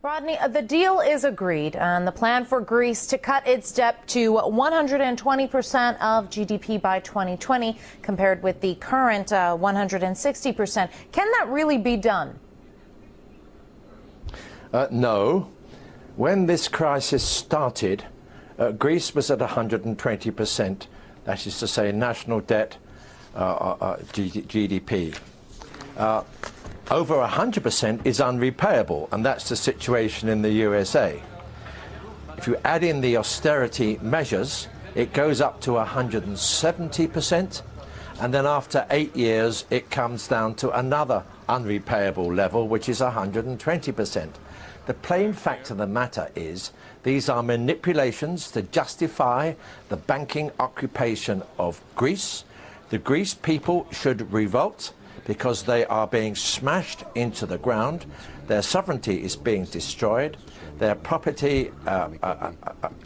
Rodney, the deal is agreed, and the plan for Greece to cut its debt to 120% of GDP by 2020, compared with the current 160%. Can that really be done? No. When this crisis started, Greece was at 120%, that is to say national debt, GDP. Over 100% is unrepayable, and that's the situation in the USA. If you add in the austerity measures, it goes up to 170%, and then after 8 years it comes down to another unrepayable level, which is 120%. The plain fact of the matter is these are manipulations to justify the banking occupation of Greece. The Greece people should revolt, because they are being smashed into the ground, their sovereignty is being destroyed, their property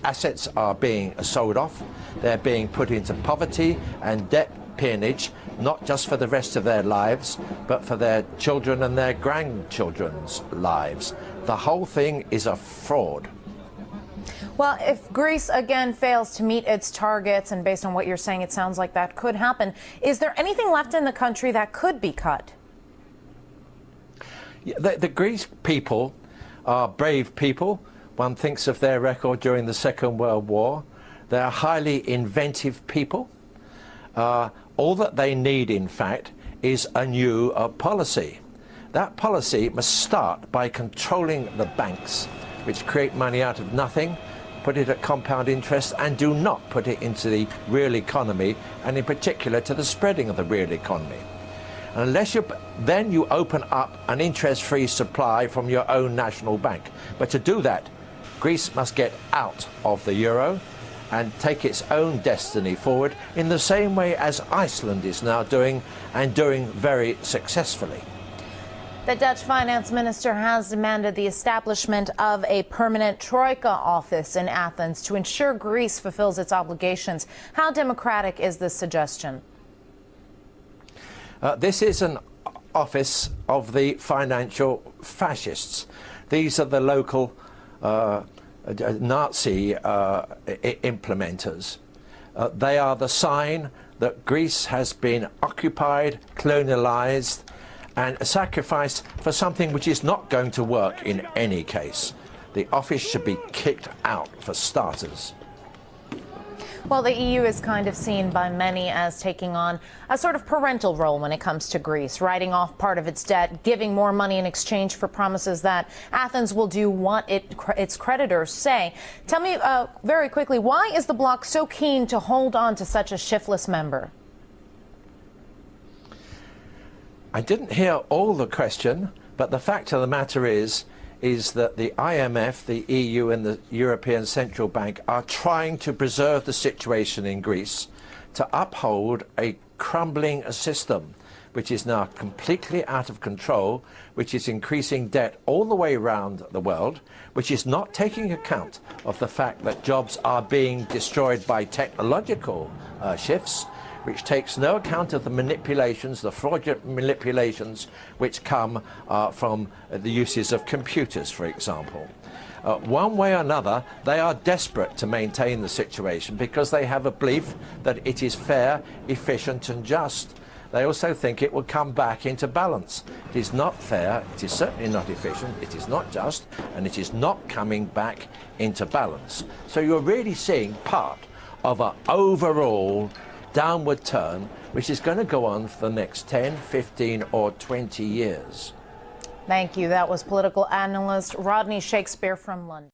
assets are being sold off, they're being put into poverty and debt peonage, not just for the rest of their lives, but for their children and their grandchildren's lives. The whole thing is a fraud. Well, if Greece again fails to meet its targets, and based on what you're saying, it sounds like that could happen, is there anything left in the country that could be cut? The Greek people are brave people. One thinks of their record during the Second World War. They're highly inventive people. All that they need, in fact, is a new policy. That policy must start by controlling the banks, which create money out of nothing, put it at compound interest, and do not put it into the real economy, and in particular to the spreading of the real economy. And unless you open up an interest-free supply from your own national bank. But to do that, Greece must get out of the euro and take its own destiny forward in the same way as Iceland is now doing, and doing very successfully. The Dutch finance minister has demanded the establishment of a permanent troika office in Athens to ensure Greece fulfills its obligations. How democratic is this suggestion? This is an office of the financial fascists. These are the local Nazi implementers. They are the sign that Greece has been occupied, colonialized, and sacrificed for something which is not going to work in any case. The office should be kicked out, for starters. Well, the EU is kind of seen by many as taking on a sort of parental role when it comes to Greece, writing off part of its debt, giving more money in exchange for promises that Athens will do what its creditors say. Tell me very quickly, why is the bloc so keen to hold on to such a shiftless member? I didn't hear all the question, but the fact of the matter is that the IMF, the EU and the European Central Bank are trying to preserve the situation in Greece, to uphold a crumbling system which is now completely out of control, which is increasing debt all the way around the world, which is not taking account of the fact that jobs are being destroyed by technological shifts, which takes no account of the manipulations, the fraudulent manipulations which come from the uses of computers, for example. One way or another, they are desperate to maintain the situation because they have a belief that it is fair, efficient and just. They also think it will come back into balance. It is not fair, it is certainly not efficient, it is not just, and it is not coming back into balance. So you're really seeing part of an overall downward turn, which is going to go on for the next 10, 15 or 20 years. Thank you. That was political analyst Rodney Shakespeare from London.